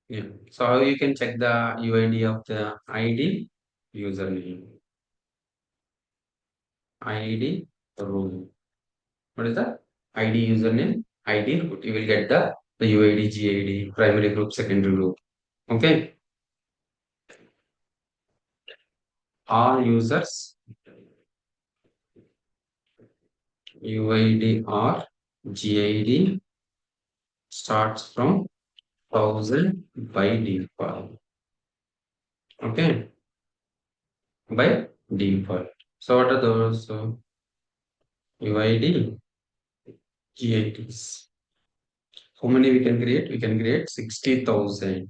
Yeah. So how you can check the UID of the ID username, ID root. What is that? ID username, ID root. You will get the UID GID, primary group, secondary group. Okay. All users UID or GID starts from 1000 by default. Okay, by default. So what are those UID GIDs? How many we can create? We can create 60,000.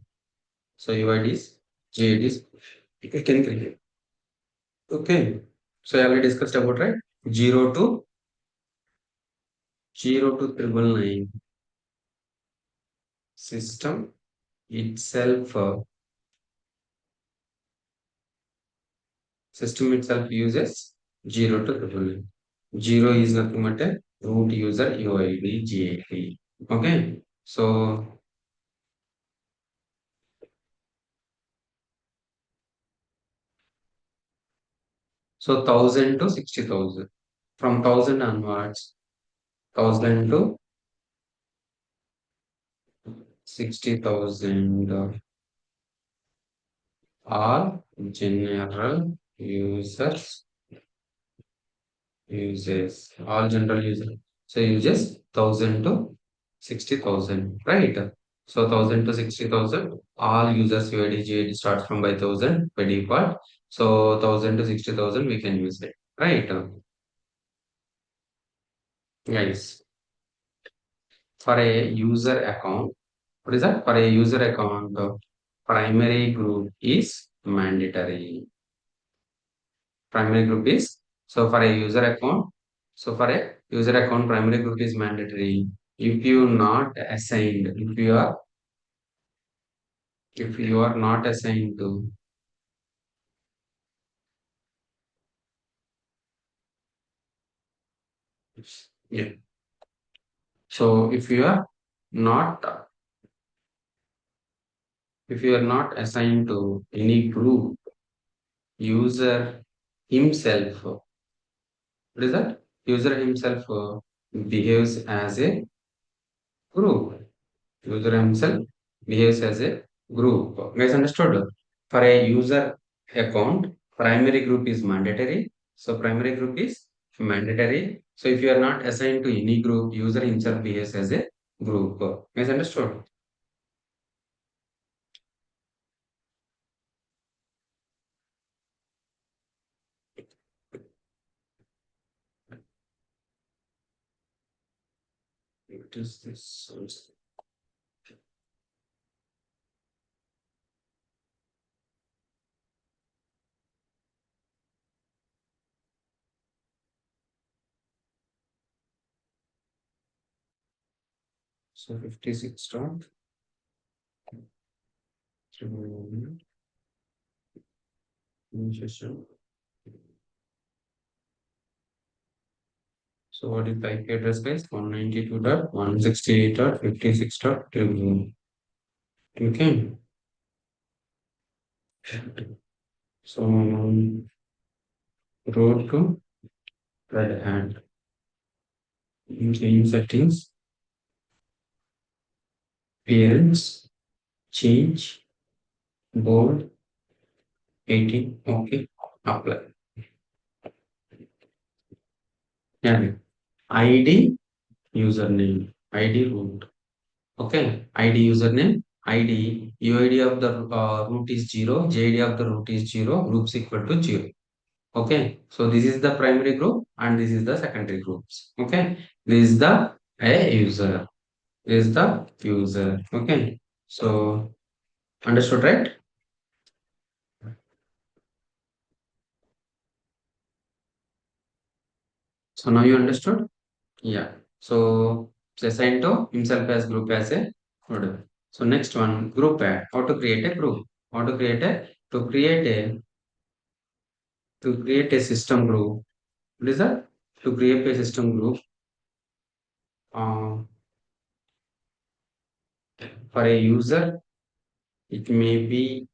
So UIDs, GIDs, we can create. Okay. So I already discussed about right 0 to 999. System itself, system itself uses 0 to 999. 0 is nothing but a root user UID GID. Okay. So 1000 to 60,000. From 1000 onwards, 1000 to 60,000 are general users all general users. So uses 1000 to 60,000, right? So 1000 to 60,000, all users UID GID starts from by 1000 by default. So 1000 to 60,000 we can use it, right? Guys, for a user account, what is that? For a user account, primary group is mandatory. Primary group is so for a user account. So for a user account, primary group is mandatory. If you not assigned, if you are not assigned to, yeah. So not if you are not assigned to any group, user himself, what is that? User himself behaves as a group. User himself behaves as a group. Guys, understood? For a user account, primary group is mandatory. So primary group is mandatory. So if you are not assigned to any group, user himself behaves as a group. Guys, understood? What is this? So 56 dot session. So what is the IP address, guys? 192.168.56.2. Okay. So road to red hat. Change settings, parents, change, board, 18. Okay. Apply. Yeah. ID, username, ID root. Okay. ID username, ID, UID of the root is 0, JID of the root is 0, groups equal to 0. Okay. So this is the primary group and this is the secondary groups. Okay. This is the a user. This is the user. Okay. So understood, right? So now you understood? Yeah. So it's assigned to himself as group as a folder. So next one, groupadd. How to create a group? How to create a to create a system group. What is that? To create a system group uh, for a user It may be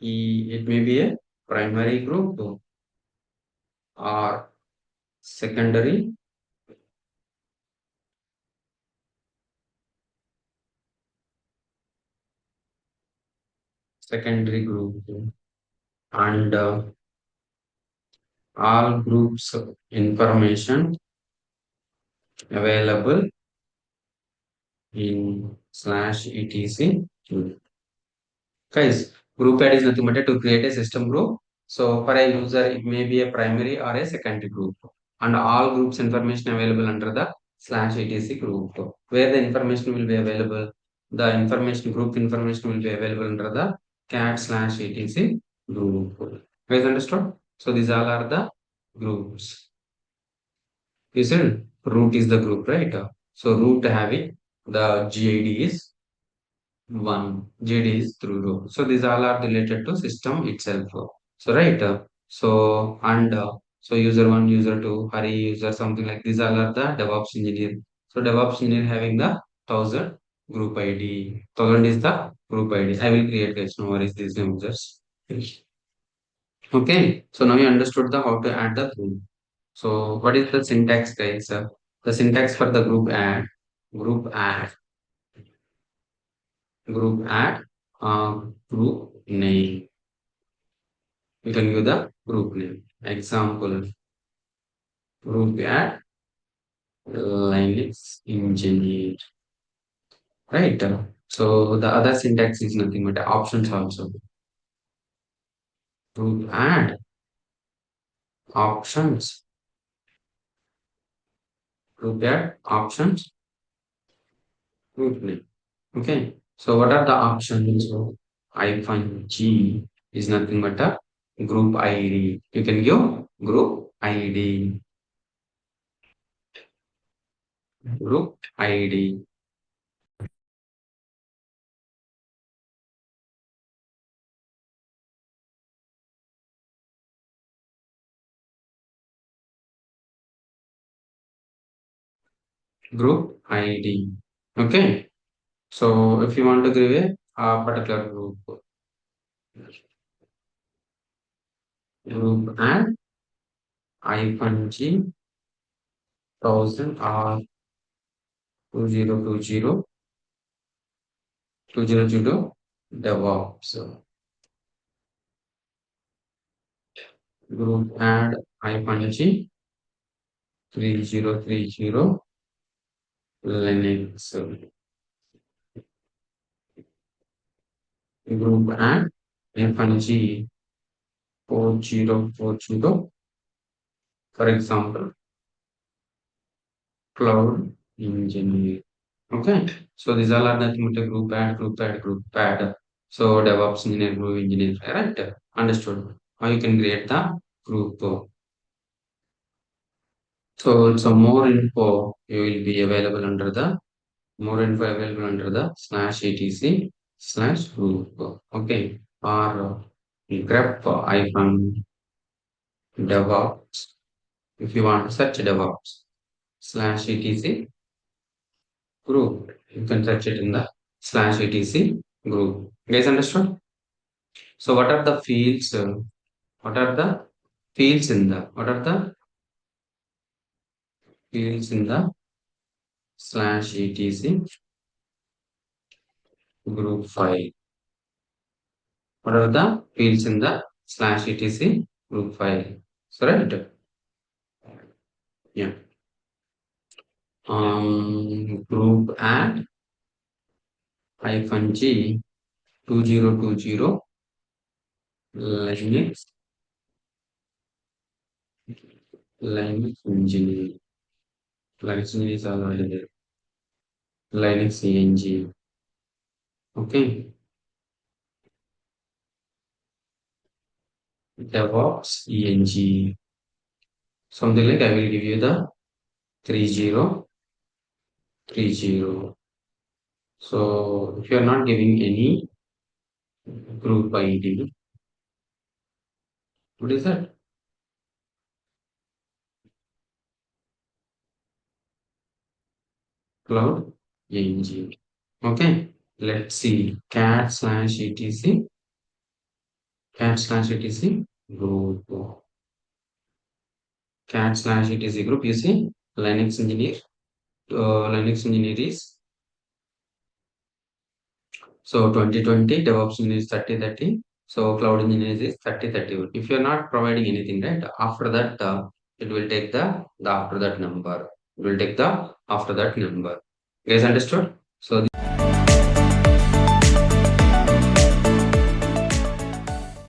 it may be a primary group or secondary group, and all groups information available in slash etc. Guys, group add is nothing but to create a system group. So for a user, it may be a primary or a secondary group. And all groups information available under the slash etc group. Where the information will be available, the information group information will be available under the cat slash etc group. Guys understood? So these all are the groups. You said root is the group, right? So root having the GID is one, GD is through row. So these all are related to system itself. So right. So user one, user two, Hari user something like these all are the DevOps engineer. So DevOps engineer having the 1000 group ID. 1000 is the group ID. I will create guys. No worries, these users. Okay. So now you understood the how to add the group. So what is the syntax, guys? The syntax for the group add, group name. You can give the group name. Example, group add Linux engineer. Right? So the other syntax is nothing but options also. Group add options. Group add options. Group name. Okay. So what are the options? So hyphen G is nothing but a group ID. You can give group ID. Group ID. Group ID. Okay. So if you want to give a particular group and hyphen G 1000 or 2020 DevOps group and hyphen G 3030 Linux group and hyphen G 4040, for example, cloud engineer. Okay, so these all are nothing but a group add. So DevOps engineer, group engineer, right? Understood. How you can create the group. So more info you will be available under the more info available under the slash etc slash group. Okay, or grep icon DevOps. If you want to search DevOps slash etc group, you can search it in the slash etc group. Guys, understood? So what are the fields? What are the fields in the what are the fields in the slash etc group file? What are the fields in the slash etc group file? So right, yeah. Group add hyphen G 2020 Linux Linux engineer. Linux engineer is already there. Linux ENG. Okay. DevOps ENG. Something like I will give you the 3030. So if you are not giving any group ID, what is that? Cloud ENG. Okay. Let's see. cat/etc group. cat/etc group. You see, Linux engineer. Linux engineer is so 2020, DevOps engineer is 30/30. So cloud engineer is 30/30. If you're not providing anything, right, after that, it will take the after that number. It will take the after that number. You guys understood? So